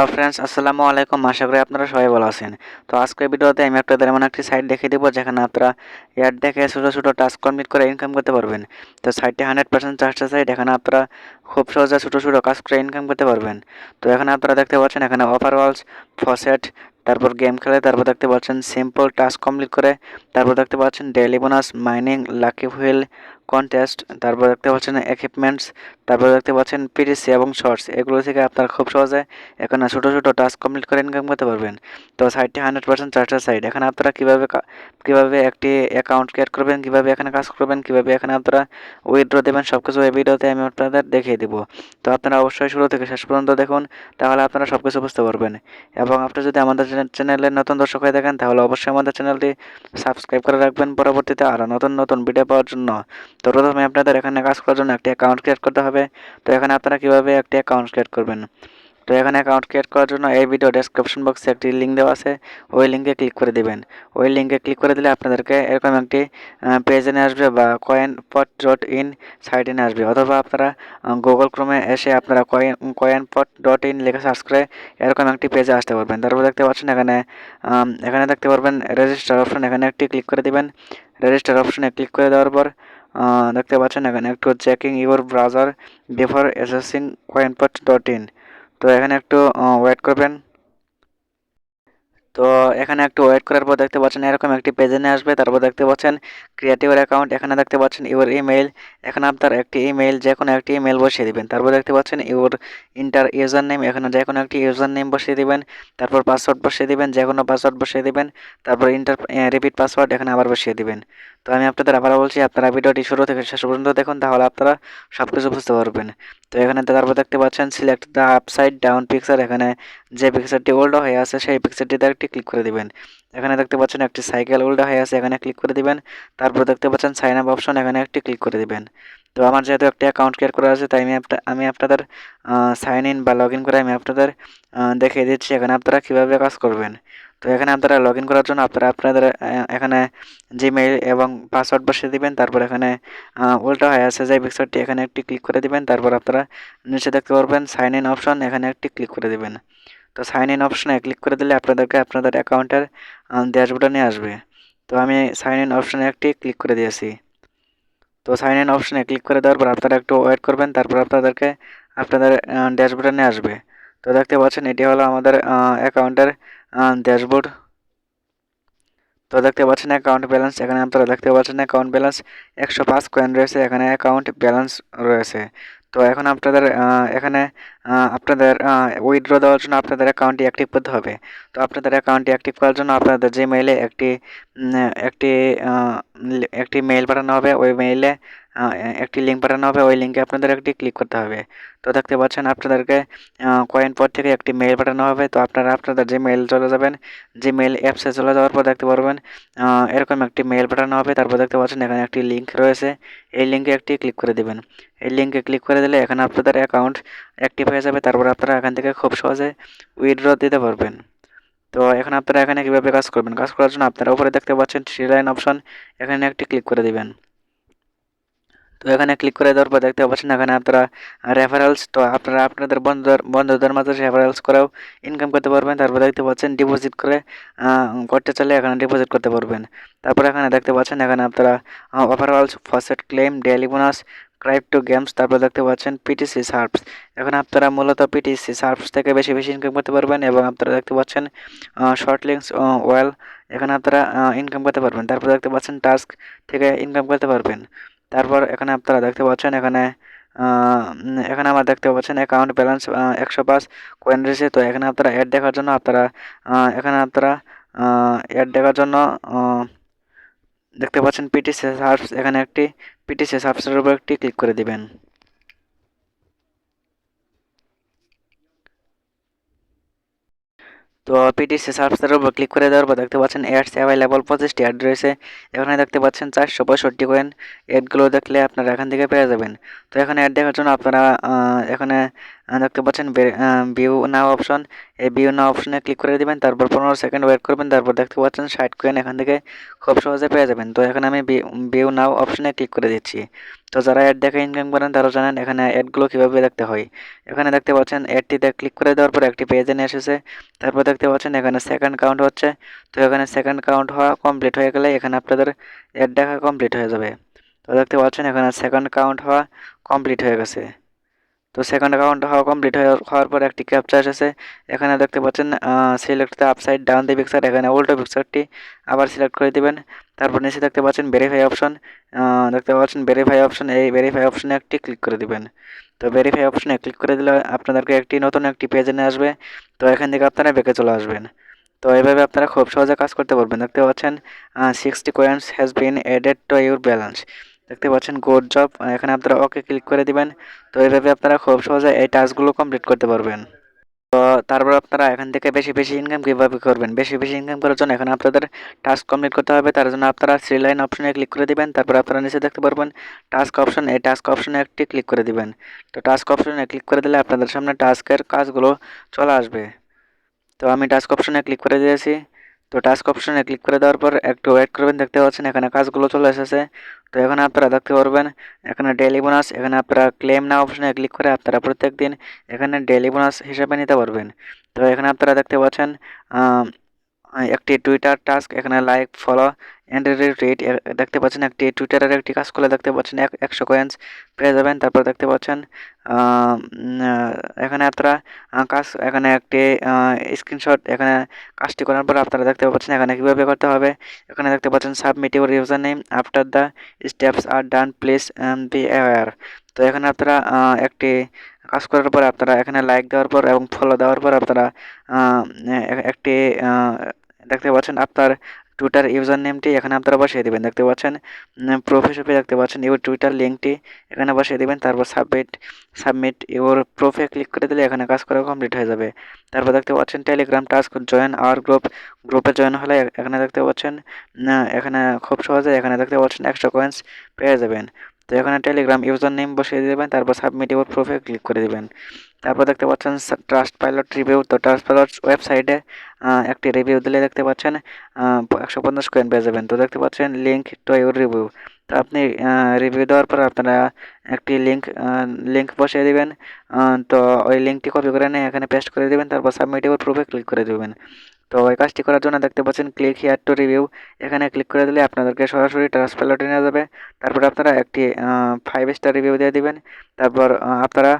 Hello friends, আসসালামু আলাইকুম। আশা করি আপনারা সবাই ভালো আছেন। তো আজকের ভিডিওতে আমি আপনাদের এমন একটি সাইট দেখিয়ে দেবো যেখানে আপনারা অ্যাড দেখে ছোটো ছোটো টাস্ক কমপ্লিট করে ইনকাম করতে পারবেন। তো সাইটটি 100% ট্রাস্টেড সাইট। এখানে আপনারা খুব সহজে ছোটো ছোটো কাজ করে ইনকাম করতে পারবেন। তো এখানে আপনারা দেখতে পাচ্ছেন এখানে অফার ওয়ালস, ফসেট, তারপর গেম খেলে, তারপর দেখতে পাচ্ছেন সিম্পল টাস্ক কমপ্লিট করে, তারপর দেখতে পাচ্ছেন daily bonus, mining, lucky wheel, contest, তারপর দেখতে পাচ্ছেন একুইপমেন্টস, তারপর দেখতে পাচ্ছেন পিটিসি এবং শর্টস। এগুলো থেকে আপনারা খুব সহজে এখানে ছোটো ছোটো টাস্ক কমপ্লিট করে ইনকাম করতে পারবেন। তো সাইটটি 100% ট্রাস্টেড সাইট। এখানে আপনারা কীভাবে একটি অ্যাকাউন্ট ক্রিয়েট করবেন, কীভাবে এখানে কাজ করবেন, কীভাবে এখানে আপনারা উইথড্র দেবেন, সব কিছু এই ভিডিওতে আমি আপনাদের দেখিয়ে দেবো। তো আপনারা অবশ্যই শুরু থেকে শেষ পর্যন্ত দেখুন, তাহলে আপনারা সব কিছু বুঝতে পারবেন। এবং আপনি যদি আমাদের চ্যানেলের নতুন দর্শক হয়ে থাকেন তাহলে অবশ্যই আমাদের চ্যানেলটি সাবস্ক্রাইব করে রাখবেন পরবর্তীতে আরও নতুন নতুন ভিডিও পাওয়ার জন্য। তো প্রথমে আপনাদের এখানে কাজ করার জন্য একটি অ্যাকাউন্ট ক্রিয়েট করতে হবে। তো এখানে আপনারা কীভাবে একটি অ্যাকাউন্ট ক্রিয়েট করবেন, তো এখানে অ্যাকাউন্ট ক্রিয়েট করার জন্য এই ভিডিও ডেসক্রিপশন বক্সে একটি লিঙ্ক দেওয়া আছে, ওই লিঙ্কে ক্লিক করে দিবেন। ওই লিঙ্কে ক্লিক করে দিলে আপনাদেরকে এরকম একটি পেজে নিয়ে আসবে বা coinpot.in সাইটে নিয়ে আসবে, অথবা আপনারা গুগল ক্রোমে এসে আপনারা coinpot.in লিখে সার্চ করে এরকম একটি পেজে আসতে পারবেন। তারপর দেখতে পাচ্ছেন এখানে দেখতে পারবেন রেজিস্টার অপশন, এখানে একটি ক্লিক করে দিবেন। রেজিস্টার অপশনে ক্লিক করে দেওয়ার পর দেখতে পাচ্ছেন এখানে একটু checking your browser before accessing coinpot.in। তো এখানে একটু ওয়েট করবেন। তো এখানে একটু ওয়েট করার পর দেখতে পাচ্ছেন এরকম একটি পেজে নিয়ে আসবে। তারপর দেখতে পাচ্ছেন ক্রিয়েট ইউর অ্যাকাউন্ট, এখানে দেখতে পাচ্ছেন ইউর ইমেইল, এখানে আপনার একটি ইমেইল, যে কোনো একটি ইমেইল বসিয়ে দিবেন। তারপর দেখতে পাচ্ছেন ইউর ইন্টার ইউজার নেম, এখানে যে কোনো একটি ইউজার নেম বসিয়ে দিবেন। তারপর পাসওয়ার্ড বসিয়ে দিবেন, যে কোনো পাসওয়ার্ড বসিয়ে দিবেন। তারপর রিপিট পাসওয়ার্ড এখানে আবার বসিয়ে দিবেন। তো আমি আপনাদের আবার বলছি, আপনারা ভিডিওটি শুরু থেকে শেষ পর্যন্ত দেখুন, তাহলে আপনারা সব কিছু বুঝতে পারবেন। তো এখানে তারপর দেখতে পাচ্ছেন select the upside down picture, এখানে যে পিকচারটি উল্টো হয়ে আছে সেই পিকচারটিতে একটি ক্লিক করে দিবেন। এখানে দেখতে পাচ্ছেন একটি সাইকেল উল্টো হয়ে আছে, এখানে ক্লিক করে দিবেন। তারপর দেখতে পাচ্ছেন সাইন আপ অপশন, এখানে একটি ক্লিক করে দিবেন। তো আমার যেহেতু একটি অ্যাকাউন্ট ক্রিয়েট করা আছে তাই আমি আপনাদের সাইন ইন বা লগ ইন করে আমি আপনাদের দেখিয়ে দিচ্ছি এখানে আপনারা কীভাবে কাজ করবেন। তো এখানে আপনারা লগ ইন করার জন্য আপনাদের এখানে জিমেইল এবং পাসওয়ার্ড বসিয়ে দিবেন। তারপর এখানে উল্টো হয়ে আছে যে পিকচারটি, এখানে একটি ক্লিক করে দিবেন। তারপর আপনারা নিচে দেখতে পারবেন সাইন ইন অপশন, এখানে একটি ক্লিক করে দিবেন। তো সাইন ইন অপশনে ক্লিক করে দিলে আপনাদেরকে আপনাদের অ্যাকাউন্টের ড্যাশবোর্ডে নিয়ে আসবে। তো আমি সাইন ইন অপশনে একটি ক্লিক করে দিয়েছি। তো সাইন ইন অপশনে ক্লিক করে দেওয়ার পর আপনারা একটু ওয়েট করবেন, তারপর আপনাদেরকে আপনাদের ড্যাশবোর্ডে নিয়ে আসবে। তো দেখতে পাচ্ছেন এটি হলো আমাদের অ্যাকাউন্টের ড্যাশবোর্ড। তো দেখতে পাচ্ছেন অ্যাকাউন্ট ব্যালেন্স, এখানে আপনারা দেখতে পাচ্ছেন অ্যাকাউন্ট ব্যালেন্স 105 কয়েন রয়েছে, এখানে অ্যাকাউন্ট ব্যালেন্স রয়েছে। তো এখন এখানে আপনাদের উইথড্র দেওয়ার জন্য আপনাদের অ্যাকাউন্টটি অ্যাক্টিভ করতে হবে। তো আপনাদের অ্যাকাউন্টটি অ্যাক্টিভ করার জন্য আপনাদের যে মেইলে একটি একটি মেইল পাঠানো হবে, ওই মেইলে একটি লিঙ্ক পাঠানো হবে, ওই লিঙ্কে আপনাদের একটি ক্লিক করতে হবে। তো দেখতে পাচ্ছেন আপনাদেরকে কয়েনপট থেকে একটি মেইল পাঠানো হবে। তো আপনারা আপনাদের যে মেইল চলে যাবেন, জিমেইল অ্যাপসে চলে যাওয়ার পর দেখতে পারবেন এরকম একটি মেইল পাঠানো হবে। তারপর দেখতে পাচ্ছেন এখানে একটি লিঙ্ক রয়েছে, এই লিঙ্কে একটি ক্লিক করে দেবেন। এই লিঙ্কে ক্লিক করে দিলে এখানে আপনাদের অ্যাকাউন্ট অ্যাক্টিভ হয়ে যাবে। তারপর আপনারা এখান থেকে খুব সহজে উইথড্র দিতে পারবেন। তো এখন আপনারা এখানে কীভাবে কাজ করবেন, কাজ করার জন্য আপনারা উপরে দেখতে পাচ্ছেন থ্রি লাইন অপশন, এখানে একটি ক্লিক করে দিবেন। তো এখানে ক্লিক করে দেওয়ার পর দেখতে পাচ্ছেন এখানে আপনারা রেফারেলস, তো আপনারা আপনাদের বন্ধুদের মাঝে রেফারেলস করেও ইনকাম করতে পারবেন। তারপর দেখতে পাচ্ছেন ডিপোজিট করতে চাইলে এখানে ডিপোজিট করতে পারবেন। তারপর এখানে দেখতে পাচ্ছেন এখানে আপনারা offerwalls, faucet claim, daily bonus, crypto games, তারপর দেখতে পাচ্ছেন পিটিসি সার্ভস। এখন আপনারা মূলত পিটিসি সার্ভস থেকে বেশি বেশি ইনকাম করতে পারবেন। এবং আপনারা দেখতে পাচ্ছেন শর্ট লিঙ্কস ওয়েল, এখানে আপনারা ইনকাম করতে পারবেন। তারপর দেখতে পাচ্ছেন টাস্ক থেকে ইনকাম করতে পারবেন। তারপর এখানে আপনারা দেখতে পাচ্ছেন এখানে আমার দেখতে পাচ্ছেন অ্যাকাউন্ট ব্যালেন্স 105 কয়েন রয়েছে। তো এখানে আপনারা অ্যাড দেখার জন্য এখানে আপনারা অ্যাড দেখার জন্য দেখতে পাচ্ছেন পিটিসি সার্ভস, এখানে একটি পিটিসি সার্ভসের উপর একটি ক্লিক করে দিবেন। তো পিটিসি সার্ভসের উপর ক্লিক করে দেওয়ার পর দেখতে পাচ্ছেন অ্যাডস অ্যাভেলেবল 25টি অ্যাড রয়েছে। এখানে দেখতে পাচ্ছেন 465 কয়েন। অ্যাডগুলো দেখলে আপনারা এখান থেকে পেয়ে যাবেন। তো এখানে অ্যাড দেখার জন্য আপনারা এখানে দেখতে পাচ্ছেন ভিউ নাও অপশন, এই ভিউ নাও অপশনে ক্লিক করে দিবেন, তারপর 15 সেকেন্ড ওয়েট করবেন, তারপর দেখতে পাচ্ছেন 60 কয়েন এখান থেকে খুব সহজে পেয়ে যাবেন। তো এখানে আমি ভিউ নাও অপশনে ক্লিক করে দিচ্ছি। তো যারা অ্যাড দেখে ইনকাম করেন তারা জানেন এখানে অ্যাডগুলো কীভাবে দেখতে হয়। এখানে দেখতে পাচ্ছেন অ্যাডটিতে ক্লিক করে দেওয়ার পর একটি পেজে নিয়ে এসেছে। তারপর দেখতে পাচ্ছেন এখানে সেকেন্ড কাউন্ট হচ্ছে। তো এখানে সেকেন্ড কাউন্ট হওয়া কমপ্লিট হয়ে গেলে এখানে আপনাদের অ্যাড দেখা কমপ্লিট হয়ে যাবে। তো দেখতে পাচ্ছেন এখানে সেকেন্ড কাউন্ট হওয়া কমপ্লিট হয়ে গেছে। তো সেকেন্ড অ্যাকাউন্ট হওয়া কমপ্লিট হওয়ার পর একটি ক্যাপচা এসেছে। এখানে দেখতে পাচ্ছেন select the upside down the picture, এখানে উল্টো পিকচারটি আবার সিলেক্ট করে দিবেন। তারপর নিচে দেখতে পাচ্ছেন ভেরিফাই অপশন, দেখতে পাচ্ছেন ভেরিফাই অপশন, এই ভেরিফাই অপশনে একটি ক্লিক করে দিবেন। তো ভেরিফাই অপশনে ক্লিক করে দিলে আপনাদেরকে একটি নতুন একটি পেজে নিয়ে আসবে। তো এখান থেকে আপনারা ব্যাকে চলে আসবেন। তো এইভাবে আপনারা খুব সহজে কাজ করতে পারবেন। দেখতে পাচ্ছেন 60 coins has been added to your balance, দেখতে পাচ্ছেন গুড জব, এখানে আপনারা ওকে ক্লিক করে দিবেন। তো এইভাবে আপনারা খুব সহজে এই টাস্কগুলো কমপ্লিট করতে পারবেন। তো তারপর আপনারা এখান থেকে বেশি বেশি ইনকাম কীভাবে করবেন, বেশি বেশি ইনকাম করার জন্য এখানে আপনাদের টাস্ক কমপ্লিট করতে হবে। তার জন্য আপনারা 3 লাইন অপশনে ক্লিক করে দিবেন, তারপর আপনারা নিচে দেখতে পারবেন টাস্ক অপশন, এই টাস্ক অপশনে একটি ক্লিক করে দিবেন। তো টাস্ক অপশনে ক্লিক করে দিলে আপনাদের সামনে টাস্কের কাজগুলো চলে আসবে। তো আমি টাস্ক অপশনে ক্লিক করে দিয়েছি। তো টাস্ক অপশনে ক্লিক করে দেওয়ার পর একটু ওয়েট করবেন, দেখতে পাচ্ছেন এখানে কাজগুলো চলে এসেছে। তো এখানে আপনারা দেখতে পারবেন এখানে ডেইলি বোনাস, এখানে আপনারা ক্লেম নাও অপশনে ক্লিক করে আপনারা প্রত্যেক দিন এখানে ডেইলি বোনাস হিসেবে নিতে পারবেন। তো এখানে আপনারা দেখতে পাচ্ছেন একটি টুইটার টাস্ক, এখানে লাইক ফলো অ্যান্ড রিটুইট, দেখতে পাচ্ছেন একটি টুইটারের একটি কাজ করলে দেখতে পাচ্ছেন 100 কয়েন্স পেয়ে যাবেন। তারপর দেখতে পাচ্ছেন এখানে আপনারা কাজ, এখানে একটি স্ক্রিনশট, এখানে কাজটি করার পর আপনারা দেখতে পাচ্ছেন এখানে কীভাবে করতে হবে। এখানে দেখতে পাচ্ছেন submit your user name after the steps are done please be aware. তো এখানে আপনারা একটি কাজ করার পর আপনারা এখানে লাইক দেওয়ার পর এবং ফলো দেওয়ার পর আপনারা একটি দেখতে পাচ্ছেন আপনার টুইটার ইউজার নেমটি এখানে আপনারা বসিয়ে দেবেন। দেখতে পাচ্ছেন প্রোফে দেখতে পাচ্ছেন ইউর টুইটার লিঙ্কটি এখানে বসিয়ে দেবেন। তারপর সাবমিট ইউর প্রোফে ক্লিক করে দিলে এখানে কাজ করা কমপ্লিট হয়ে যাবে। তারপর দেখতে পাচ্ছেন টেলিগ্রাম টাস্ক জয়েন আওয়ার গ্রুপে জয়েন হলে এখানে দেখতে পাচ্ছেন এখানে খুব সহজে এখানে দেখতে পাচ্ছেন 100 কয়েন্স পেয়ে যাবেন। তো এখানে টেলিগ্রাম ইউজার নেম বসিয়ে দেবেন, তারপর সাবমিট ইউর প্রোফে ক্লিক করে দেবেন। তারপর দেখতে পাচ্ছেন ট্রাস্ট পাইলট রিভিউ, তো ট্রাস্ট পাইলট ওয়েবসাইটে একটি রিভিউ দিলে দেখতে পাচ্ছেন 150 কয়েন পেয়ে যাবেন। তো দেখতে পাচ্ছেন লিঙ্ক টু ইউর রিভিউ, তো আপনি রিভিউ দেওয়ার পর আপনারা একটি লিঙ্ক বসিয়ে দিবেন। তো ওই লিঙ্কটি কপি করে নিয়ে এখানে পেস্ট করে দেবেন, তারপর সাবমিট ইউর প্রুফে ক্লিক করে দেবেন। তো এই কাজটি করার জন্য দেখতে পাচ্ছেন ক্লিক হিয়ার টু রিভিউ, এখানে ক্লিক করে দিলে আপনাদেরকে সরাসরি ট্রাস্ট পাইলটে নিয়ে যাবে। তারপর আপনারা একটি 5 স্টার রিভিউ দিয়ে দিবেন। তারপর আপনারা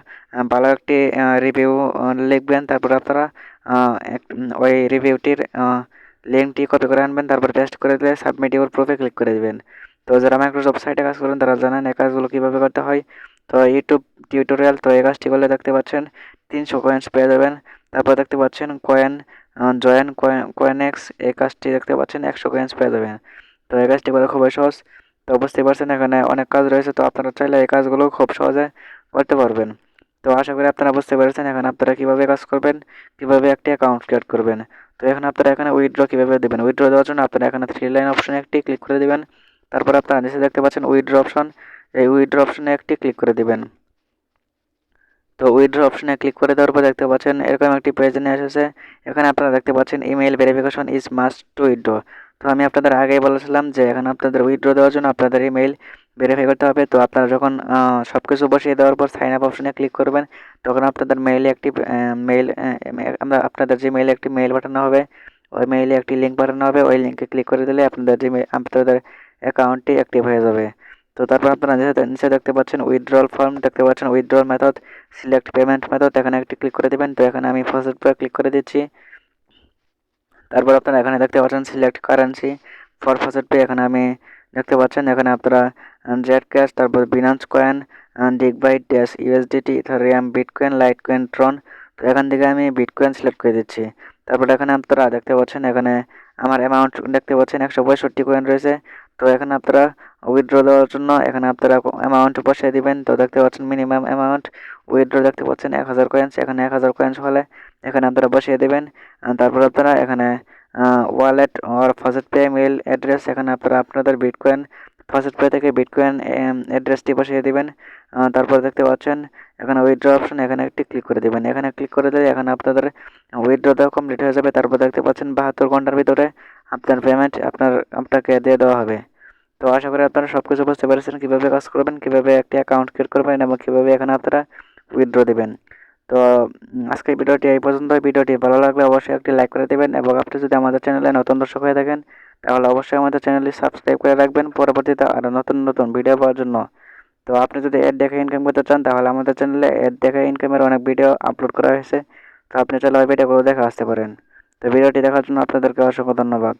ভালো একটি রিভিউ লিখবেন। তারপর আপনারা ওই রিভিউটির লিঙ্কটি কপি করে আনবেন, তারপর পেস্ট করে দিলে সাবমিট ইউর প্রুফে ক্লিক করে দিবেন। তো যারা মাইক্রোসফট সাইটে কাজ করেন তারা জানেন এই কাজগুলো কীভাবে করতে হয়। তো ইউটিউব টিউটোরিয়াল, তো এই কাজটি করলে দেখতে পাচ্ছেন 300 কয়েন্স পেয়ে যাবেন। তারপর দেখতে পাচ্ছেন জয়েন কয়েনএক্স, এই কাজটি দেখতে পাচ্ছেন 100 কয়েন্স পেয়ে যাবেন। তো এই কাজটি করা খুবই সহজ। তো বুঝতে পারছেন এখানে অনেক কাজ রয়েছে, তো আপনারা চাইলে এই কাজগুলো খুব সহজে করতে পারবেন। তো আশা করি আপনারা বুঝতে পেরেছেন এখানে আপনারা কীভাবে কাজ করবেন, কীভাবে একটি অ্যাকাউন্ট ক্রিয়েট করবেন। তো এখন আপনারা এখানে উইথড্র কীভাবে দেবেন, উইথড্র দেওয়ার জন্য আপনারা এখানে 3 লাইন অপশনে একটি ক্লিক করে দেবেন। তারপর আপনারা নিচে দেখতে পাচ্ছেন উইথড্র অপশন, এই উইথড্র অপশনে একটি ক্লিক করে দেবেন। তো উইথড্র অপশনে ক্লিক করে দেওয়ার পর দেখতে পাচ্ছেন এরকম একটি পেজ নিয়ে এসেছে। এখানে আপনারা দেখতে পাচ্ছেন email verification is must to withdraw. তো আমি আপনাদের আগেই বলেছিলাম যে এখানে আপনাদের উইথড্র দেওয়ার জন্য আপনাদের ইমেইল ভেরিফাই করতে হবে। তো আপনারা যখন সব কিছু বসিয়ে দেওয়ার পর সাইন আপ অপশনে ক্লিক করবেন, তখন আপনাদের মেইলে একটি মেইল আপনাদের যে মেইলে একটি মেইল পাঠানো হবে, ওই মেইলে একটি লিঙ্ক পাঠানো হবে। ওই লিঙ্কে ক্লিক করে দিলে আপনাদের অ্যাকাউন্টটি অ্যাক্টিভ হয়ে যাবে। তো তারপর আপনারা নিচে দেখতে পাচ্ছেন উইথড্রল ফর্ম, দেখতে পাচ্ছেন withdrawal method, select payment method, এখানে একটি ক্লিক করে দেবেন। তো এখানে আমি ফসেট পে ক্লিক করে দিচ্ছি। তারপর আপনারা এখানে দেখতে পাচ্ছেন select currency for faucet pay, এখানে আমি দেখতে পাচ্ছেন এখানে আপনারা জেড ক্যাশ, তারপর Binance coin, DigiByte, Dash USDT, Ethereum, Bitcoin, Litecoin, Tron. তো এখান থেকে আমি বিটকয়েন সিলেক্ট করে দিচ্ছি। তারপর এখানে আপনারা দেখতে পাচ্ছেন এখানে আমার অ্যামাউন্ট দেখতে পাচ্ছেন 165 কয়েন রয়েছে। তো এখানে আপনারা উইথড্র দেওয়ার জন্য এখানে আপনারা অ্যামাউন্ট বসিয়ে দিবেন। তো দেখতে পাচ্ছেন মিনিমাম অ্যামাউন্ট উইথড্র দেখতে পাচ্ছেন 1000 কয়েন্স, এখানে 1000 কয়েন্স হলে এখানে আপনারা বসিয়ে দেবেন। তারপর আপনারা এখানে ওয়ালেট আর ফসেট পে মেল অ্যাড্রেস, এখানে আপনারা আপনাদের বিটকয়েন ফার্স্ট পে থেকে বিটকয়েন অ্যাড্রেসটি বসিয়ে দিবেন। তারপর দেখতে পাচ্ছেন এখানে উইথড্র অপশন, এখানে একটি ক্লিক করে দিবেন। এখানে ক্লিক করে দিলে এখানে আপনাদের উইথড্র দেওয়া কমপ্লিট হয়ে যাবে। তারপর দেখতে পাচ্ছেন 72 ঘন্টার ভিতরে আপনার পেমেন্ট আপনাকে দিয়ে দেওয়া হবে। তো আশা করি আপনারা সব কিছু বুঝতে পেরেছেন, কীভাবে কাজ করবেন, কীভাবে একটি অ্যাকাউন্ট ক্রিয়েট করবেন এবং কীভাবে এখানে আপনারা উইথড্র দেবেন। তো আজকের ভিডিওটি এই পর্যন্ত। ভিডিওটি ভালো লাগলে অবশ্যই একটি লাইক করে দেবেন এবং আপনি যদি আমাদের চ্যানেলে নতুন দর্শক হয়ে থাকেন তাহলে অবশ্যই আমাদের চ্যানেলটি সাবস্ক্রাইব করে রাখবেন পরবর্তীতে আরও নতুন নতুন ভিডিও পাওয়ার জন্য। তো আপনি যদি অ্যাড দেখে ইনকাম করতে চান তাহলে আমাদের চ্যানেলে অ্যাড দেখে ইনকামের অনেক ভিডিও আপলোড করা হয়েছে, তো আপনি চাইলে ওই ভিডিওগুলো দেখে আসতে পারেন। তো ভিডিওটি দেখার জন্য আপনাদেরকে অসংখ্য ধন্যবাদ।